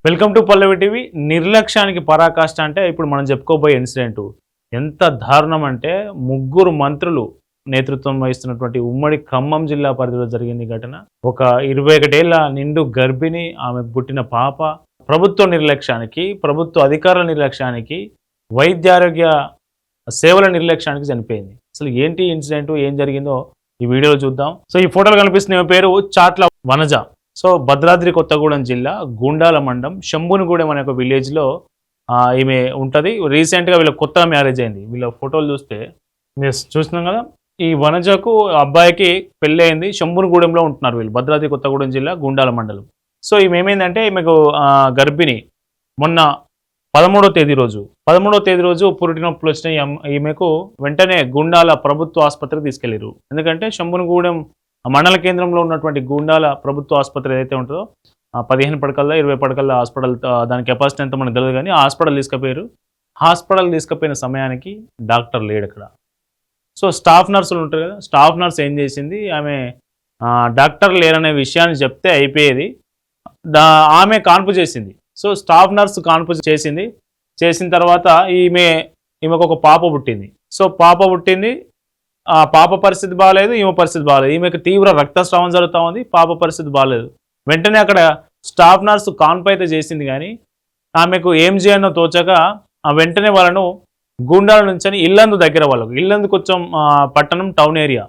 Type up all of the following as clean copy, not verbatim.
Welcome to Pallavi TV. నిర్లక్ష్యానికి పరాకాష్ట అంటే ఇప్పుడు మనం చెప్పుకోబోయే ఇన్సిడెంట్ ఎంత దారుణం అంటే ముగ్గురు మంత్రులు నేతృత్వం వహిస్తున్నటువంటి ఉమ్మడి ఖమ్మం జిల్లా పరిధిలో జరిగింది ఘటన. ఒక 21 ఏళ్ల నిండు గర్భిణి, ఆమెకు పుట్టిన పాప ప్రభుత్వ నిర్లక్ష్యానికి, ప్రభుత్వ అధికారుల నిర్లక్ష్యానికి, వైద్యారోగ్య సేవల నిర్లక్ష్యానికి చనిపోయింది. అసలు ఏంటి ఇన్సిడెంట్, ఏం జరిగిందో ఈ వీడియోలో చూద్దాం. సో ఈ ఫోటోలో కనిపిస్తున్న పేరు చాట్ల వనజ. సో భద్రాద్రి కొత్తగూడెం జిల్లా గుండాల మండలం శంభునిగూడెం అనే ఒక విలేజ్లో ఈమె ఉంటుంది. రీసెంట్గా వీళ్ళ కొత్తగా మ్యారేజ్ అయింది. వీళ్ళ ఫోటోలు చూస్తే చూస్తున్నాం కదా, ఈ వనజకు అబ్బాయికి పెళ్ళి అయింది. శంభునిగూడెంలో ఉంటున్నారు వీళ్ళు, భద్రాద్రి కొత్తగూడెం జిల్లా గుండాల మండలం. సో ఈమె ఏమైందంటే ఈమెకు గర్భిణి. మొన్న 13వ తేదీ రోజు పురిటి నొప్పులు వచ్చినాయి ఈమెకు. వెంటనే గుండాల ప్రభుత్వ ఆసుపత్రికి తీసుకెళ్లారు. ఎందుకంటే శంభునిగూడెం మండల కేంద్రంలో ఉన్నటువంటి గుండాల ప్రభుత్వ ఆసుపత్రి ఏదైతే ఉంటుందో 15 పడకల్లా 20 పడకల్లా హాస్పిటల్, దాని కెపాసిటీ ఎంత మనకు తెలియదు కానీ హాస్పిటల్ తీసుకుపోయారు. హాస్పిటల్ తీసుకుపోయిన సమయానికి డాక్టర్ లేడు అక్కడ. సో స్టాఫ్ నర్సులు ఉంటారు కదా, స్టాఫ్ నర్స్ ఏం చేసింది, ఆమె డాక్టర్ లేరనే విషయాన్ని చెప్తే అయిపోయేది. ఆమె కాన్పు చేసింది. సో స్టాఫ్ నర్స్ కాన్పు చేసింది. చేసిన తర్వాత ఈమెకు ఒక పాప పుట్టింది. సో పాప పుట్టింది. ఆ పాప పరిస్థితి బాగాలేదు, ఈమె పరిస్థితి బాగాలేదు. ఈమెకు తీవ్ర రక్తస్రావం జరుగుతూ ఉంది, పాప పరిస్థితి బాగాలేదు. వెంటనే అక్కడ స్టాఫ్ నర్సు కాన్పు అయితే చేసింది కానీ ఆమెకు ఏం చేయనో తోచక వెంటనే వాళ్ళను గుండాల నుంచి ఇల్లందు దగ్గర, వాళ్ళకు ఇల్లందు కొంచెం పట్టణం టౌన్ ఏరియా,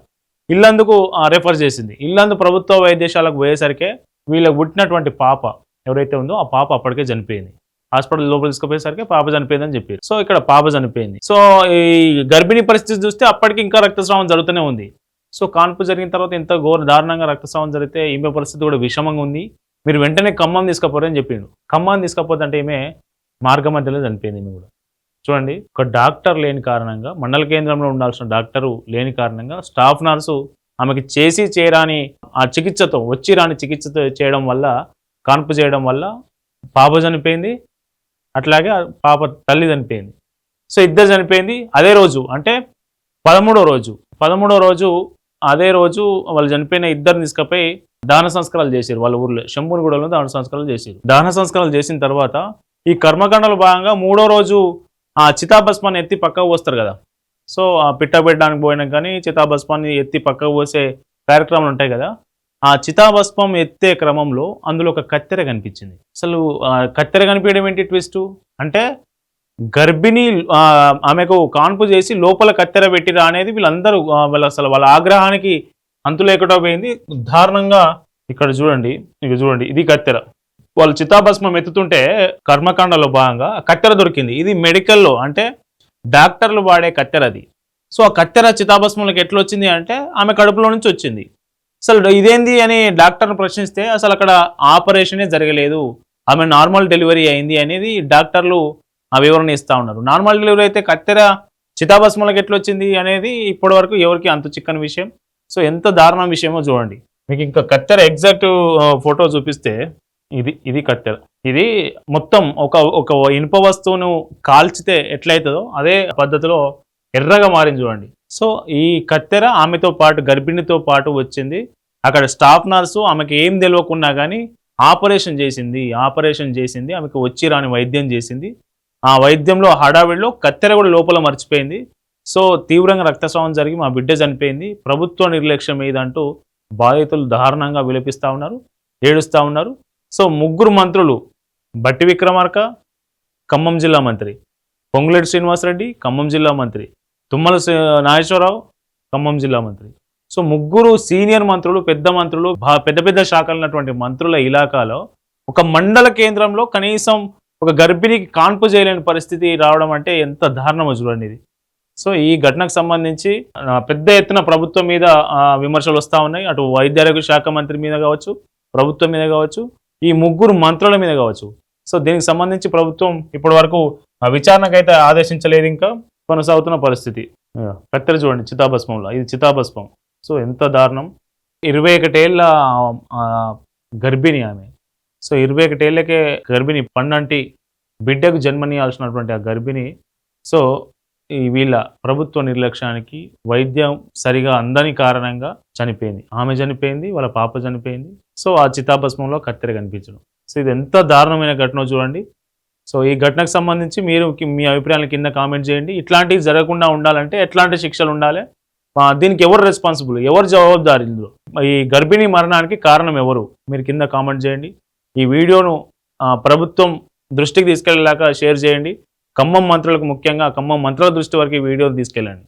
ఇల్లందుకు రెఫర్ చేసింది. ఇల్లందు ప్రభుత్వ వైద్యశాలకు పోయేసరికి వీళ్ళకు పుట్టినటువంటి పాప ఎవరైతే ఉందో ఆ పాప అప్పటికే చనిపోయింది. హాస్పిటల్ లోపల తీసుకుపోయేసరికి పాప చనిపోయిందని చెప్పారు. సో ఇక్కడ పాప చనిపోయింది. సో ఈ గర్భిణీ పరిస్థితి చూస్తే అప్పటికి ఇంకా రక్తస్రావం జరుగుతూనే ఉంది. సో కాన్పు జరిగిన తర్వాత ఇంత దారుణంగా రక్తస్రావం జరిగితే ఈమె పరిస్థితి కూడా విషమంగా ఉంది. మీరు వెంటనే ఖమ్మం తీసుకుపోరని చెప్పిండు. ఖమ్మం తీసుకపోతే అంటే ఈమె మార్గ మధ్యలో చనిపోయింది. ఈమె కూడా చూడండి, ఒక డాక్టర్ లేని కారణంగా, మండల కేంద్రంలో ఉండాల్సిన డాక్టరు లేని కారణంగా స్టాఫ్ నర్సు ఆమెకి చేయరాని ఆ చికిత్సతో, రాని చికిత్సతో చేయడం వల్ల, కాన్పు చేయడం వల్ల పాప చనిపోయింది. అట్లాగే పాప తల్లి చనిపోయింది. సో ఇద్దరు చనిపోయింది అదే రోజు. అంటే 13వ రోజు అదే రోజు వాళ్ళు చనిపోయిన ఇద్దరిని తీసుకుపోయి దహన సంస్కారాలు చేశారు. వాళ్ళ ఊర్లో శంభునిగూడెంలో దహన సంస్కారాలు చేశారు. దహన సంస్కారాలు చేసిన తర్వాత ఈ కర్మకాండలో భాగంగా 3వ రోజు ఆ చితాభస్మాన్ని ఎత్తి పక్కకు పోస్తారు కదా. సో ఆ పిట్ట పెట్టడానికి పోయినా కానీ చితాభస్మాన్ని ఎత్తి పక్కకు పోసే కార్యక్రమాలు ఉంటాయి కదా. ఆ చితాభస్మం ఎత్తే క్రమంలో అందులో ఒక కత్తెర కనిపించింది. అసలు కత్తెర కనిపించడం ఏంటి ట్విస్ట్ అంటే, గర్భిణి ఆమెకు కాన్పు చేసి లోపల కత్తెర పెట్టిరా అనేది వీళ్ళందరూ వాళ్ళ ఆగ్రహానికి అంతు లేకుండా పోయింది. దారుణంగా ఇక్కడ చూడండి, ఇది కత్తెర. వాళ్ళు చితాభస్మం ఎత్తుతుంటే కర్మకాండలో భాగంగా కత్తెర దొరికింది. ఇది మెడికల్లో అంటే డాక్టర్లు వాడే కత్తెర అది. సో ఆ కత్తెర చితాభస్మంలోకి ఎట్లా వచ్చింది అంటే ఆమె కడుపులో నుంచి వచ్చింది. అసలు ఇదేంది అని డాక్టర్ని ప్రశ్నిస్తే అసలు అక్కడ ఆపరేషనే జరగలేదు, ఆమె నార్మల్ డెలివరీ అయింది అనేది డాక్టర్లు ఆ వివరణ ఇస్తూ ఉన్నారు. నార్మల్ డెలివరీ అయితే కత్తెర చితాభస్మలకు ఎట్లా వచ్చింది అనేది ఇప్పటి వరకు ఎవరికి అంత చిక్కని విషయం. సో ఎంత దారుణం విషయమో చూడండి. మీకు ఇంకా కత్తెర ఎగ్జాక్ట్ ఫోటో చూపిస్తే ఇది కత్తెర. ఇది మొత్తం ఒక ఇనుప వస్తువును కాల్చితే ఎట్లయితుందో అదే పద్ధతిలో ఎర్రగా మారింది చూడండి. సో ఈ కత్తెర ఆమెతో పాటు, గర్భిణితో పాటు వచ్చింది. అక్కడ స్టాఫ్ నర్సు ఆమెకి ఏం తెలియకున్నా కానీ ఆపరేషన్ చేసింది. ఆమెకు రాని వైద్యం చేసింది. ఆ వైద్యంలో హడావిడిలో కత్తెర కూడా లోపల మర్చిపోయింది. సో తీవ్రంగా రక్తస్రావం జరిగి మా బిడ్డ చనిపోయింది. ప్రభుత్వ నిర్లక్ష్యం ఏదంటూ బాధితులు దారుణంగా విలపిస్తూ ఉన్నారు, ఏడుస్తూ ఉన్నారు. సో ముగ్గురు మంత్రులు, బట్టి విక్రమార్క ఖమ్మం జిల్లా మంత్రి, పొంగులేటి శ్రీనివాసరెడ్డి ఖమ్మం జిల్లా మంత్రి, తుమ్మల నాగేశ్వరరావు ఖమ్మం జిల్లా మంత్రి. సో ముగ్గురు సీనియర్ మంత్రులు, పెద్ద శాఖలు ఉన్నటువంటి మంత్రుల ఇలాకాలో ఒక మండల కేంద్రంలో కనీసం ఒక గర్భిణికి కాన్పు చేయలేని పరిస్థితి రావడం అంటే ఎంత దారుణమో చూడండి ఇది. సో ఈ ఘటనకు సంబంధించి పెద్ద ఎత్తున ప్రభుత్వం మీద విమర్శలు వస్తూ ఉన్నాయి. అటు వైద్యారోగ్య శాఖ మంత్రి మీద కావచ్చు, ప్రభుత్వం మీద కావచ్చు, ఈ ముగ్గురు మంత్రుల మీద కావచ్చు. సో దీనికి సంబంధించి ప్రభుత్వం ఇప్పటి వరకు విచారణకైతే ఆదేశించలేదు, ఇంకా కొనసాగుతున్న పరిస్థితి. కత్తెర చూడండి చితాభస్మంలో, ఇది చితాభస్మం. సో ఎంత దారుణం. 21 ఏళ్ళ గర్భిణి ఆమె. సో 21 ఏళ్ళకే గర్భిణి, పండంటి బిడ్డకు జన్మనీయాల్సినటువంటి ఆ గర్భిణి. సో వీళ్ళ ప్రభుత్వ నిర్లక్ష్యానికి, వైద్యం సరిగా అందని కారణంగా చనిపోయింది. ఆమె చనిపోయింది, వాళ్ళ పాప చనిపోయింది. సో ఆ చితాభస్మంలో కత్తెర కనిపించడం. సో ఇది ఎంత దారుణమైన ఘటన చూడండి. సో ఈ ఘటనకు సంబంధించి మీరు మీ అభిప్రాయాలను కింద కామెంట్ చేయండి. ఇట్లాంటివి జరగకుండా ఉండాలంటే ఎట్లాంటి శిక్షలు ఉండాలి, దీనికి ఎవరు రెస్పాన్సిబుల్, ఎవరు జవాబుదారు ఇందులో, ఈ గర్భిణీ మరణానికి కారణం ఎవరు, మీరు కింద కామెంట్ చేయండి. ఈ వీడియోను ప్రభుత్వం దృష్టికి తీసుకెళ్ళలేక షేర్ చేయండి. ఖమ్మం మంత్రులకు, ముఖ్యంగా ఖమ్మం మంత్రుల దృష్టి వరకు ఈ వీడియోని తీసుకెళ్ళండి.